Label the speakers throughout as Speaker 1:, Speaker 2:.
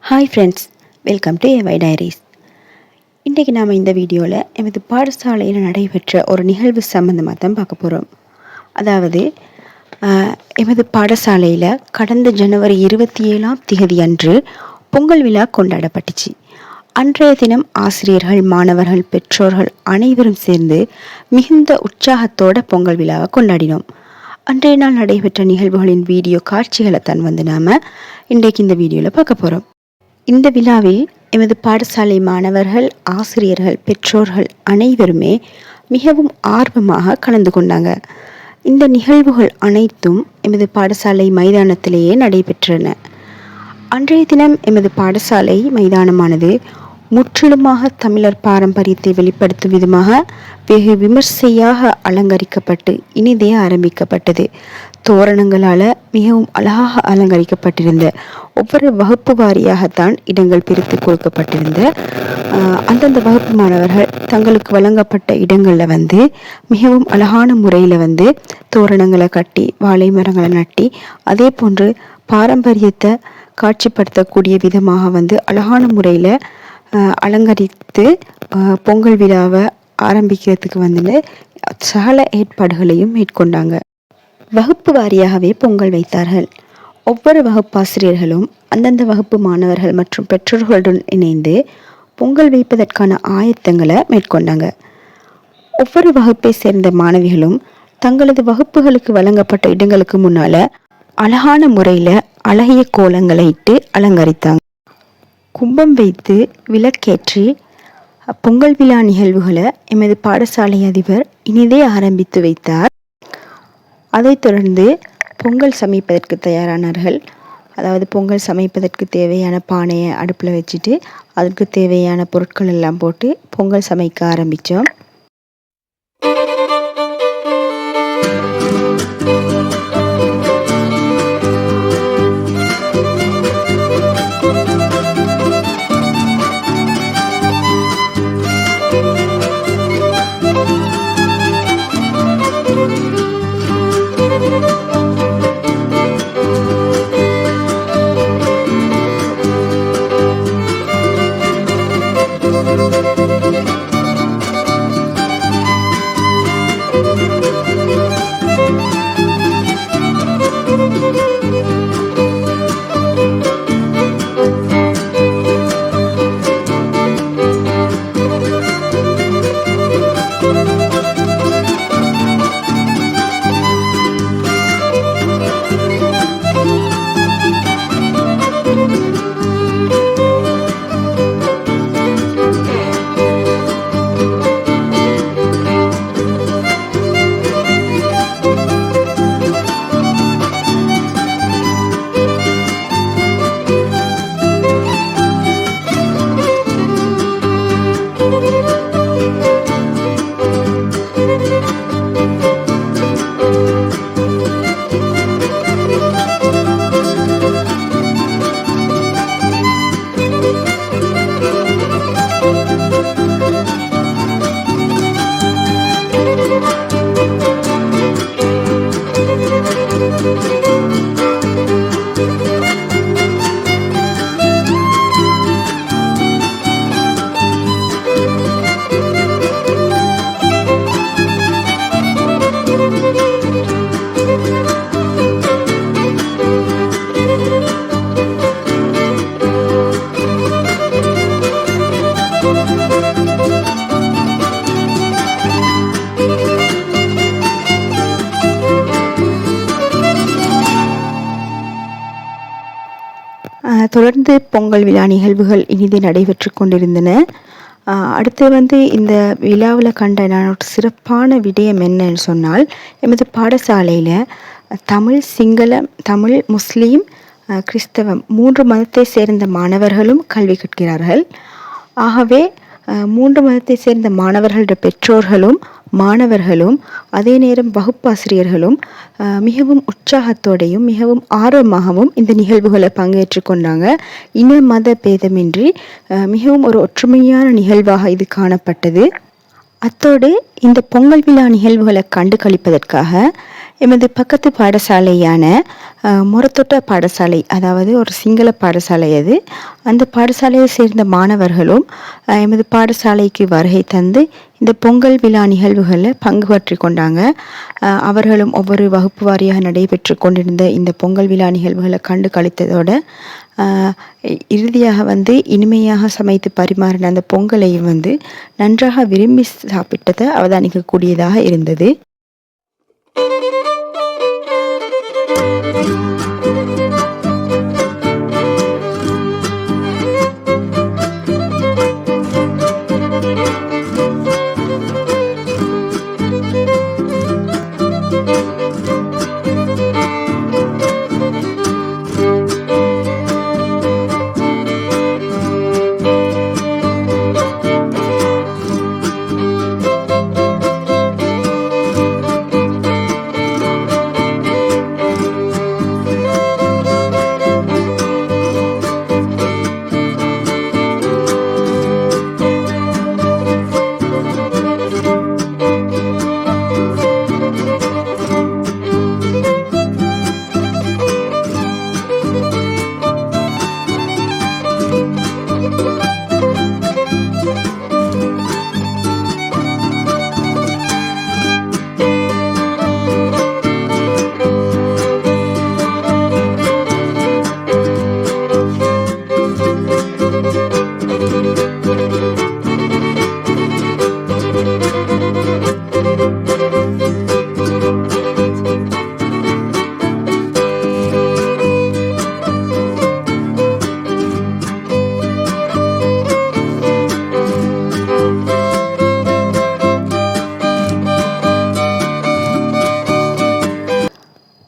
Speaker 1: Hi friends, welcome to ஏவை diaries. இன்றைக்கி நாம் இந்த வீடியோவில் எமது பாடசாலையில் நடைபெற்ற ஒரு நிகழ்வு சம்மந்தமாக தான் பார்க்க போகிறோம். அதாவது எமது பாடசாலையில் கடந்த ஜனவரி 27 அன்று பொங்கல் விழா கொண்டாடப்பட்டுச்சு. அன்றைய தினம் ஆசிரியர்கள், மாணவர்கள், பெற்றோர்கள் அனைவரும் சேர்ந்து மிகுந்த உற்சாகத்தோட பொங்கல் விழாவை கொண்டாடினோம். அன்றைய நாள் நடைபெற்ற நிகழ்வுகளின் வீடியோ காட்சிகளை தான் நாம் இன்றைக்கு இந்த வீடியோவில் பார்க்க போகிறோம். இந்த விழாவில் எமது பாடசாலை மாணவர்கள், ஆசிரியர்கள், பெற்றோர்கள் அனைவருமே மிகவும் ஆர்வமாக கலந்து கொண்டாங்க. இந்த நிகழ்வுகள் அனைத்தும் எமது பாடசாலை மைதானத்திலேயே நடைபெற்றன. அன்றைய தினம் எமது பாடசாலை மைதானமானது முற்றிலுமாக தமிழர் பாரம்பரியத்தை வெளிப்படுத்தும் விதமாக வெகு விமர்சையாக அலங்கரிக்கப்பட்டு இனிதே ஆரம்பிக்கப்பட்டது. தோரணங்களால் மிகவும் அழகாக அலங்கரிக்கப்பட்டிருந்த ஒவ்வொரு வகுப்பு வாரியாகத்தான் இடங்கள் பிரித்து கொடுக்கப்பட்டிருந்த அந்தந்த வகுப்பு மாணவர்கள் தங்களுக்கு வழங்கப்பட்ட இடங்களில் மிகவும் அழகான முறையில் தோரணங்களை கட்டி, வாழை மரங்களை நட்டி, அதே போன்று பாரம்பரியத்தை காட்சிப்படுத்தக்கூடிய விதமாக அழகான முறையில் அலங்கரித்து பொங்கல் விழாவை ஆரம்பிக்கிறதுக்கு சகல ஏற்பாடுகளையும் மேற்கொண்டாங்க. வகுப்பு வாரியாகவே பொங்கல் வைத்தார்கள். ஒவ்வொரு வகுப்பாசிரியர்களும் அந்தந்த வகுப்பு மாணவர்கள் மற்றும் பெற்றோர்களுடன் இணைந்து பொங்கல் வைப்பதற்கான ஆயத்தங்களை மேற்கொண்டாங்க. ஒவ்வொரு வகுப்பை சேர்ந்த மாணவிகளும் தங்களது வகுப்புகளுக்கு வழங்கப்பட்ட இடங்களுக்கு முன்னால அழகான முறையில் அழகிய கோலங்களை இட்டு அலங்கரித்தாங்க. கும்பம் வைத்து விளக்கேற்றி பொங்கல் விழா நிகழ்வுகளை எமது பாடசாலை அதிபர் இனிதே ஆரம்பித்து வைத்தார். அதைத் தொடர்ந்து பொங்கல் சமைப்பதற்கு தயாரானார்கள். அதாவது பொங்கல் சமைப்பதற்கு தேவையான பானையை அடுப்பில் வச்சுட்டு அதற்கு தேவையான பொருட்கள் எல்லாம் போட்டு பொங்கல் சமைக்க ஆரம்பித்தோம். தொடர்ந்து பொங்கல் விழா நிகழ்வுகள் இனிதே நடைபெற்று கொண்டிருந்தன. அடுத்து இந்த விழாவில் கண்ட நான் ஒரு சிறப்பான விடயம் என்னன்னு சொன்னால், எமது பாடசாலையில் தமிழ், சிங்களம், தமிழ், முஸ்லீம், கிறிஸ்தவம் 3 மதத்தை சேர்ந்த மாணவர்களும் கல்வி கற்கிறார்கள். ஆகவே 3 மதத்தை சேர்ந்த மாணவர்களுடைய பெற்றோர்களும் மாணவர்களும் அதே நேரம் வகுப்பாசிரியர்களும் மிகவும் உற்சாகத்தோடையும் மிகவும் ஆர்வமாகவும் இந்த நிகழ்வுகளை பங்கேற்று கொண்டாங்க. இன மத பேதமின்றி மிகவும் ஒரு ஒற்றுமையான நிகழ்வாக இது காணப்பட்டது. அத்தோடு இந்த பொங்கல் விழா நிகழ்வுகளை கண்டு கழிப்பதற்காக எமது பக்கத்து பாடசாலையான முரத்தொட்ட பாடசாலை, அதாவது ஒரு சிங்கள பாடசாலை அது. அந்த பாடசாலையை சேர்ந்த மாணவர்களும் எமது பாடசாலைக்கு வருகை தந்து இந்த பொங்கல் விழா நிகழ்வுகளில் பங்கு பற்றி கொண்டாங்க. அவர்களும் ஒவ்வொரு வகுப்பு வாரியாக நடைபெற்று கொண்டிருந்த இந்த பொங்கல் விழா நிகழ்வுகளை கண்டு கழித்ததோட இறுதியாக இனிமையாக சமைத்து பரிமாறின அந்த பொங்கலையும் நன்றாக விரும்பி சாப்பிட்டதை அவதானிக்கக்கூடியதாக இருந்தது.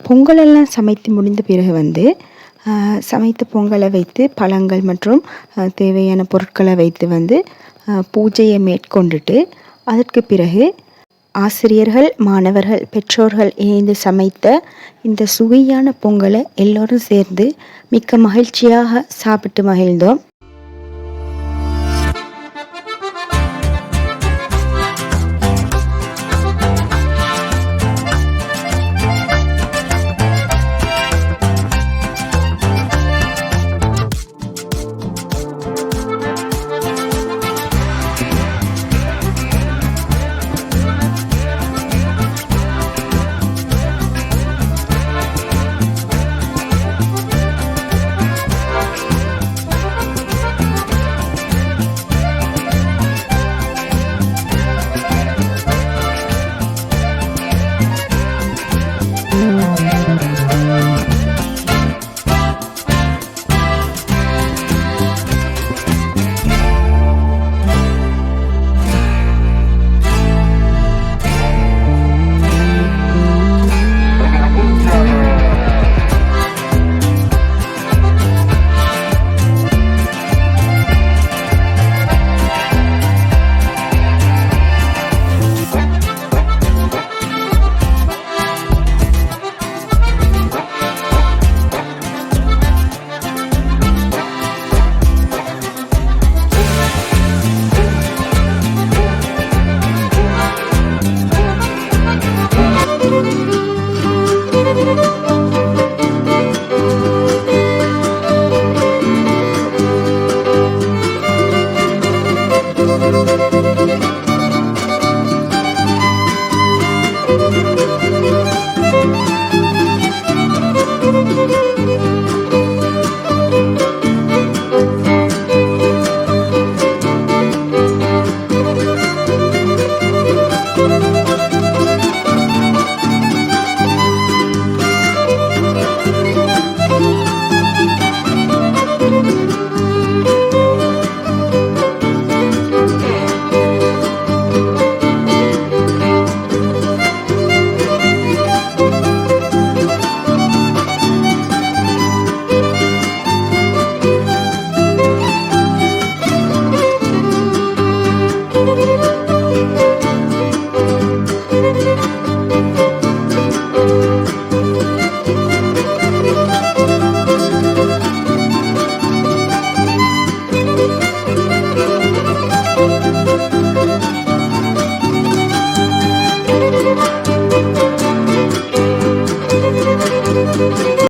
Speaker 1: பொங்கலெல்லாம் சமைத்து முடிந்த பிறகு சமைத்த பொங்கலை வைத்து பழங்கள் மற்றும் தேவையான பொருட்களை வைத்து பூஜையை மேற்கொண்டுட்டு அதற்கு பிறகு ஆசிரியர்கள், மாணவர்கள், பெற்றோர்கள் இணைந்து சமைத்த இந்த சுவையான பொங்கலை எல்லோரும் சேர்ந்து மிக்க மகிழ்ச்சியாக சாப்பிட்டு மகிழ்ந்தோம்.